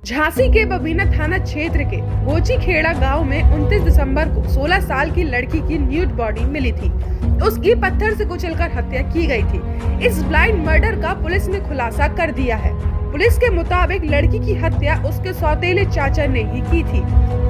झांसी के बबीना थाना क्षेत्र के गोचीखेड़ा गांव में 29 दिसंबर को 16 साल की लड़की की न्यूड बॉडी मिली थी। उसकी पत्थर से कुचलकर हत्या की गई थी। इस ब्लाइंड मर्डर का पुलिस ने खुलासा कर दिया है। पुलिस के मुताबिक लड़की की हत्या उसके सौतेले चाचा ने ही की थी।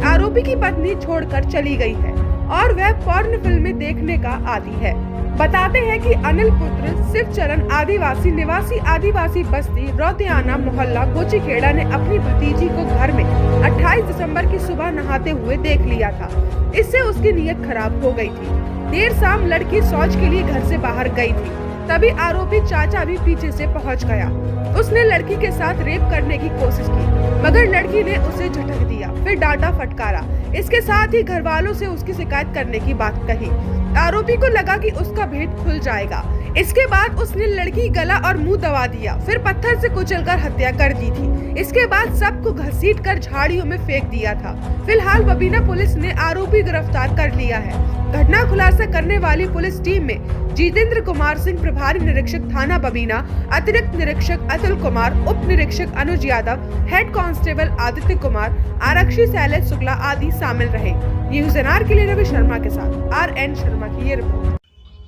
आरोपी की पत्नी छोड़कर चली गई है और वह पॉर्न फिल्में देखने का आदी है। बताते हैं कि अनिल पुत्र शिवचरण आदिवासी निवासी आदिवासी बस्ती रौतियाना मोहल्ला गोचीखेड़ा ने अपनी भतीजी को घर में 28 दिसंबर की सुबह नहाते हुए देख लिया था। इससे उसकी नीयत खराब हो गई थी। देर शाम लड़की शौच के लिए घर से बाहर गई थी, तभी आरोपी चाचा भी पीछे से पहुंच गया। उसने लड़की के साथ रेप करने की कोशिश की, मगर लड़की ने उसे झटक दिया, फिर डांटा फटकारा। इसके साथ ही घर वालों से उसकी शिकायत करने की बात कही। आरोपी को लगा कि उसका भेद खुल जाएगा। इसके बाद उसने लड़की गला और मुंह दबा दिया, फिर पत्थर से कुचलकर हत्या कर दी थी। इसके बाद सबको घसीटकर झाड़ियों में फेंक दिया था। फिलहाल बबीना पुलिस ने आरोपी गिरफ्तार कर लिया है। घटना खुलासा करने वाली पुलिस टीम में जितेंद्र कुमार सिंह प्रभारी निरीक्षक थाना बबीना, अतिरिक्त निरीक्षक अतुल कुमार, उप निरीक्षक अनुज यादव, हेड कांस्टेबल आदित्य कुमार, आरक्षी शैलेश शुक्ला आदि शामिल रहे। न्यूज़ एनआर के लिए रवि शर्मा के साथ RN शर्मा की ये रिपोर्ट।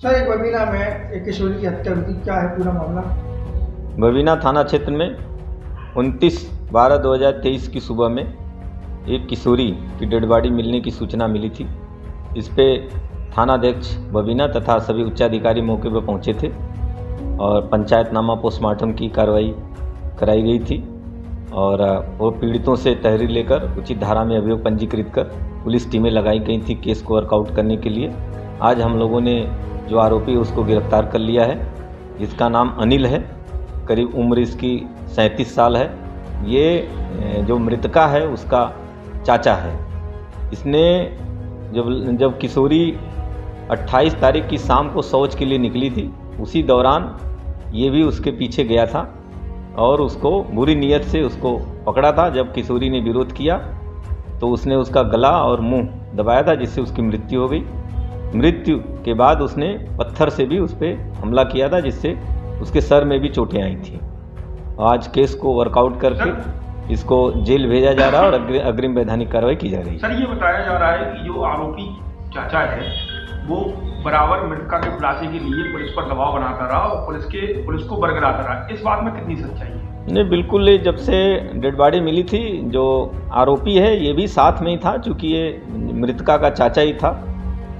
सर, एक बबीना में एक किशोरी की हत्या हुई, क्या है पूरा मामला? बबीना थाना क्षेत्र में 29/12/2023 की सुबह में एक किशोरी की डेड बॉडी मिलने की सूचना मिली थी। इस पे थानाध्यक्ष बबीना तथा सभी उच्चाधिकारी मौके पर पहुंचे थे और पंचायतनामा पोस्टमार्टम की कार्रवाई कराई गई थी और वो पीड़ितों से तहरीर लेकर उचित धारा में अभियोग पंजीकृत कर पुलिस टीमें लगाई गई थी केस को वर्कआउट करने के लिए। आज हम लोगों ने जो आरोपी है उसको गिरफ्तार कर लिया है, जिसका नाम अनिल है। करीब उम्र इसकी 37 साल है। ये जो मृतका है उसका चाचा है। इसने जब किशोरी 28 तारीख की शाम को शौच के लिए निकली थी, उसी दौरान ये भी उसके पीछे गया था और उसको बुरी नीयत से उसको पकड़ा था। जब किशोरी ने विरोध किया तो उसने उसका गला और मुंह दबाया था, जिससे उसकी मृत्यु हो गई। मृत्यु के बाद उसने पत्थर से भी उस पर हमला किया था, जिससे उसके सर में भी चोटें आई थी। आज केस को वर्कआउट करके इसको जेल भेजा जा रहा है और अग्रिम वैधानिक कार्रवाई की जा रही है। सर, ये बताया जा रहा है कि जो आरोपी चाचा है वो बराबर मृतका के खुलासे के लिए पुलिस पर दबाव बनाता रहा और पुलिस को बरकरार रहा। इस बात में कितनी सच्चाई है? नहीं, बिल्कुल। जब से डेड बॉडी मिली थी, जो आरोपी है ये भी साथ में ही था, चूँकि ये मृतका का चाचा ही था,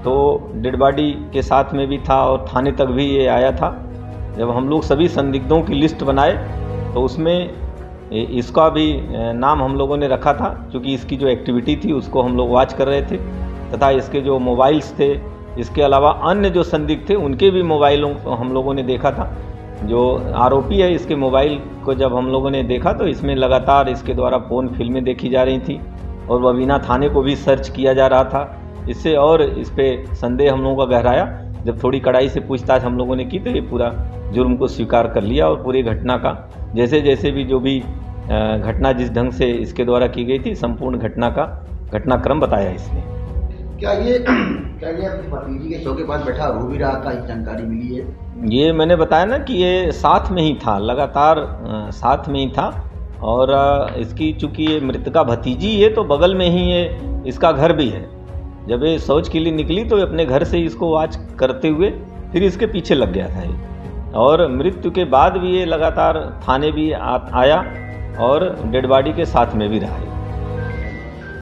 तो डेड बॉडी के साथ में भी था और थाने तक भी ये आया था। जब हम लोग सभी संदिग्धों की लिस्ट बनाए तो उसमें इसका भी नाम हम लोगों ने रखा था, क्योंकि इसकी जो एक्टिविटी थी उसको हम लोग वॉच कर रहे थे तथा इसके जो मोबाइल्स थे, इसके अलावा अन्य जो संदिग्ध थे उनके भी मोबाइलों को हम लोगों ने देखा था। जो आरोपी है इसके मोबाइल को जब हम लोगों ने देखा तो इसमें लगातार इसके द्वारा फ़ोन फिल्में देखी जा रही थी और बबीना थाने को भी सर्च किया जा रहा था। इससे और इस पर संदेह हम लोगों का गहराया। जब थोड़ी कड़ाई से पूछताछ हम लोगों ने की तो ये पूरा जुर्म को स्वीकार कर लिया और पूरी घटना का जैसे भी जो भी घटना जिस ढंग से इसके द्वारा की गई थी, संपूर्ण घटना का घटनाक्रम बताया इसने। क्या ये अपनी भतीजी के शव के पास बैठा रो भी रहा था, इस जानकारी मिली है? ये मैंने बताया ना कि ये साथ में ही था, लगातार साथ में ही था और इसकी चूँकि ये मृतका भतीजी है तो बगल में ही ये इसका घर भी है। जब ये शौच के लिए निकली तो अपने घर से इसको वॉच करते हुए फिर इसके पीछे लग गया था ये, और मृत्यु के बाद भी ये लगातार थाने भी आया और डेड बॉडी के साथ में भी रहा है।